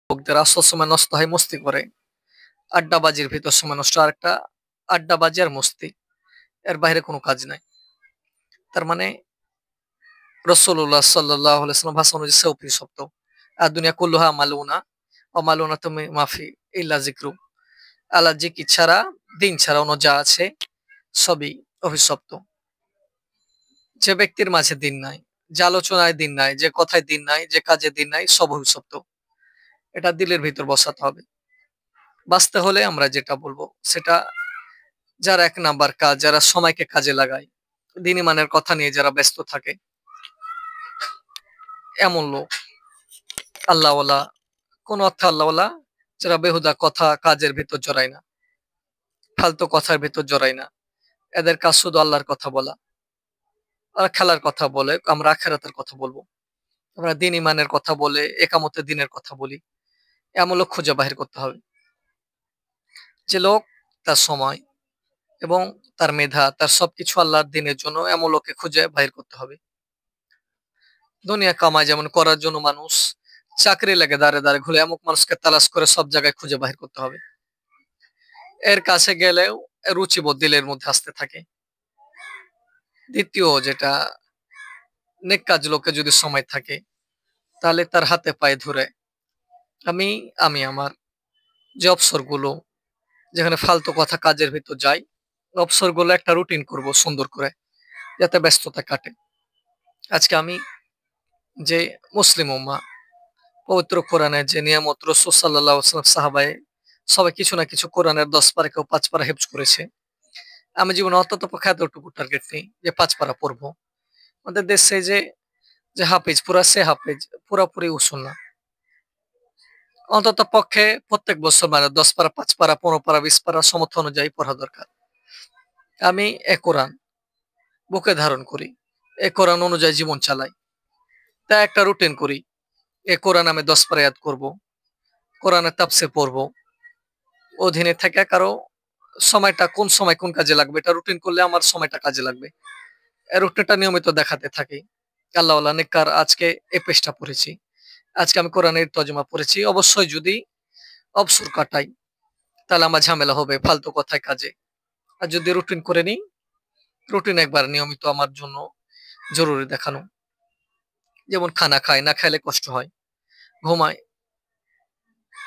লোকদের আসল সময় নষ্ট হয় মস্তি করে। আড্ডাবাজির ভিতর সময় নষ্ট। আরেকটা আড্ডাবাজি আর মস্তি। এর বাইরে কোনো কাজ নাই। তার মানে রাসূলুল্লাহ সাল্লাল্লাহু আলাইহি ওয়াসাল্লাম ভাষা অনুযায়ী সে অভিশপ্ত। দুনিয়া কুল্লুহা মালুনা ওয়া মালুনাতুম মাফি ইল্লা যিকরু। আল্লাহর জিকির ছাড়া, দিন ছাড়া অন্য যা আছে সবই অভিশপ্ত। যে ব্যক্তির মাঝে দিন নাই, যে আলোচনায় দিন নাই, যে কথায় দিন নাই, যে কাজে দিন নাই সব অভিশপ্ত। এটা দিলের ভিতর বসাতে হবে। বাঁচতে হলে আমরা যেটা বলবো সেটা যারা ১ নাম্বার কাজ, যারা সময়কে কাজে লাগায়, দিন ইমানের কথা নিয়ে যারা ব্যস্ত থাকে, এমন লোক আল্লাহওয়ালা, কোন অর্থে আল্লাহওয়ালা যারা বেহুদা কথা কাজের ভিতর জড়ায় না, ফালতু কথার ভিতর জড়ায় না। এদের কাজ শুধু আল্লাহর কথা বলা। ওরা খেলার কথা বলে, আমরা আখিরাতের কথা বলবো। আমরা দিন ইমানের কথা বলে, একামতে দিনের কথা বলি। এমন লোক খুঁজে বাহির করতে হবে। যে লোক তার সময় এবং তার মেধা, তার সবকিছু আল্লাহর দিনের জন্য এমন লোককে খুঁজে বাহির করতে হবে। দুনিয়া কামায় যেমন করার জন্য মানুষ চাকরি লাগে দাঁড়ে ঘুরে, এমন মানুষকে তালাশ করে সব জায়গায় খুঁজে বাহির করতে হবে। এর কাছে গেলেও রুচিবোধ দিলের মধ্যে আসতে থাকে। দ্বিতীয় যেটা, নেক কাজ লোকে যদি সময় থাকে তাহলে তার হাতে পায়ে ধরে আমি আমি আমার যে অবসরগুলো, যেখানে ফালতু কথা কাজের ভিতর যাই, অবসরগুলো একটা রুটিন করব সুন্দর করে, যাতে ব্যস্ততা কাটে। আজকে আমি যে মুসলিম উম্মাহ, পবিত্র কোরআনের যে নিয়ামত রাসূল সাল্লাল্লাহু আলাইহি ওয়াসাল্লাম সাহাবায়ে সবাই কিছু না কিছু কোরআনের ১০ পারা কেউ ৫ পারা হিফজ করেছে। আমি জীবনে অন্ততপক্ষে এতটুকু টার্গেট নেই যে ৫ পারা পড়বো। আমাদের দেশে যে হাফেজ পুরা সে হাফেজ, পুরাপুরি উসুল না। অন্তত পক্ষে প্রত্যেক বছর মানে ১০ পারা, ৫ পারা, ১৫ পারা, ২০ পারা সমর্থ অনুযায়ী পড়া দরকার। আমি এ কোরআন বুকে ধারণ করি। এ কোরআন অনুযায়ী জীবন চালাই। তা একটা রুটিন করি। এ কোরআন আমি ১০ পারা ইয়াদ করব। কোরআনের তাফসীর পড়ব। অধীনে থেকে কারো সময়টা কোন সময় কোন কাজে লাগবে এটা রুটিন করলে আমার সময়টা কাজে লাগবে। এই রুটিনটা নিয়মিত দেখাতে থাকি। আল্লাহওয়ালা নেককার আজকে এই পেজটা পড়েছি। আজকে আমি কোরআনের তর্জমা পড়েছি। অবশ্যই যদি অবসর কাটাই তাহলে আমার ঝামেলা হবে ফালতু কথায় কাজে। আর যদি রুটিন করে নিই, রুটিন একবার নিয়মিত আমার জন্য জরুরি দেখানো। যেমন খানা খাই, না খাইলে কষ্ট হয়। ঘুমাই,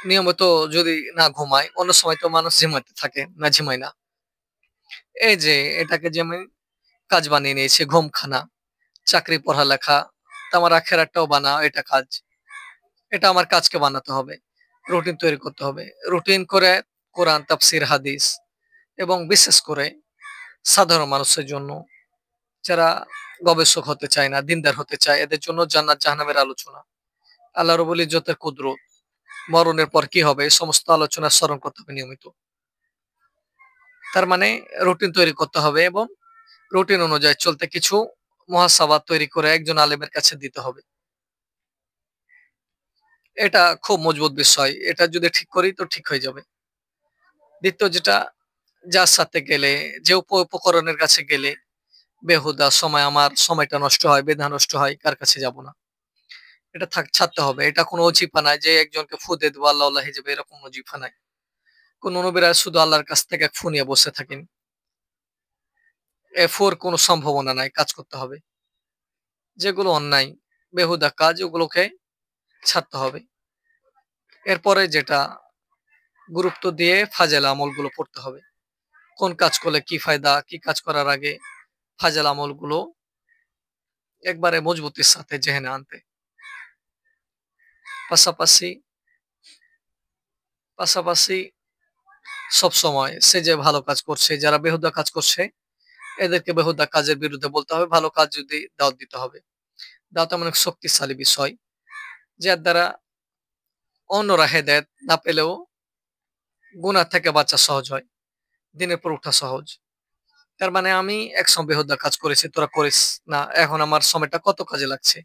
নিয়মিত যদি না ঘুমাই, অন্য সময় তো মানুষ ঝিমাইতে থাকে, না ঝিমায় না। এই যে এটাকে যে আমি কাজ বানিয়ে নিয়েছি, ঘুমখানা, চাকরি পড়ালেখা, তা আমার আখেরাতটাও বানাও এটা কাজ। এটা আমার কাজকে বানাতে হবে। রুটিন তৈরি করতে হবে। রুটিন করে কোরআন, তাফসির, হাদিস এবং বিশেষ করে সাধারণ মানুষের জন্য যারা গবেষক হতে চায় না, দিনদার হতে চায়, এদের জন্য জান্নাত জাহান্নামের আলোচনা। আল্লাহ রাব্বুল ইজ্জতের কুদরত, মরণের পর কি হবে এই সমস্ত আলোচনা স্মরণ করতে হবে নিয়মিত। তার মানে রুটিন তৈরি করতে হবে এবং রুটিন অনুযায়ী চলতে কিছু মুহাসাবা তৈরি করে একজন আলেমের কাছে দিতে হবে। এটা খুব মজবুত বিষয়। এটা যদি ঠিক করি তো ঠিক হয়ে যাবে। দ্বিতীয় যেটা, যার সাথে গেলে, যে উপকরণের কাছে গেলে বেহুদা সময় আমার সময়টা নষ্ট হয়, বেধা নষ্ট হয়, কার কাছে যাব না। এটা ছাড়তে হবে। এটা কোনো অজিফা নাই যে একজনকে ফু দিয়ে দেবো আল্লাহ হয়ে যাবে, এরকম অজিফা নাই। কোন নবীরা শুধু আল্লাহর কাছ থেকে ফু নিয়ে বসে থাকেন। এ ফুর কোনো সম্ভাবনা নাই, কাজ করতে হবে। যেগুলো অন্যায়, বেহুদা কাজ ওগুলোকে ছাড়তে হবে। এরপরে যেটা, গুরুত্ব দিয়ে ফাজেল আমলগুলো পড়তে হবে। কোন কাজ করলে কি ফায়দা, কি কাজ করার আগে ফাজেল আমলগুলো একবারে মজবুতির সাথে জেহেনে আনতে। পাশাপাশি পাশাপাশি সবসময় সে যে ভালো কাজ করছে, যারা বেহুদা কাজ করছে এদেরকে বেহুদা কাজের বিরুদ্ধে বলতে হবে। ভালো কাজ যদি দাওয়াত দিতে হবে। দাওয়াত এমন এক শক্তিশালী বিষয় যার দ্বারা অন্যরা হেদায়েত না পেলেও গুনাহ থেকে বাঁচা সহজ হয়। দিনের পর উঠা সহজ। তার মানে আমি একসময় বেহুদা কাজ করেছি, তোরা করিস না। এখন আমার সময়টা কত কাজে লাগছে।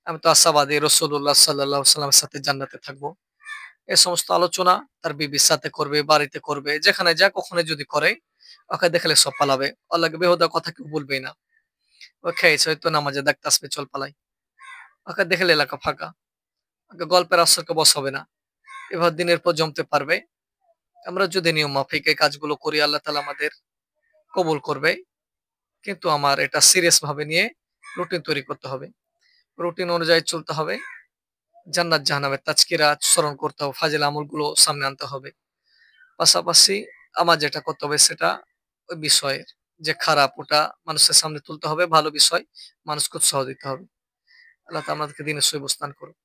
আমি তো আশাবাদী রাসূলুল্লাহ সাল্লাল্লাহু আলাইহি ওয়াসাল্লামের সাথে জান্নাতে থাকবো। এ সমস্ত আলোচনা তার বিবির সাথে করবে, বাড়িতে করবে, যেখানে যাক ওখানে যদি করে, ওকে দেখলে সব পালাবে। ওর লাগে বেহুদা কথা কেউ বলবেই না। ও খেয়েছে হয়তো নামাজে দেখতে আসবে, চল পালাই। ওকে দেখলে এলাকা ফাঁকা। ওকে গল্পের আসরকে বসাবে না। এভাবে দিনের পর জমতে পারবে। আমরা যদি নিয়ম মাফিক এই কাজগুলো করি আল্লাহ তাআলা আমাদের কবুল করবে। কিন্তু আমার এটা সিরিয়াস ভাবে নিয়ে রুটিন তৈরি করতে হবে। রুটিন অনুযায়ী চলতে হবে। জান্নাত জাহান্নামের তাজকিরাত স্মরণ করতে হবে। ফাজিল আমলগুলো সামনে আনতে হবে। পাশাপাশি আমার যেটা করতে হবে সেটা ওই বিষয়ের যে খারাপ ওটা মানুষের সামনে তুলতে হবে। ভালো বিষয় মানুষকে উৎসাহ দিতে হবে। আল্লাহ তাআলা আমাদেরকে দিনের সহিবস্থান করুন।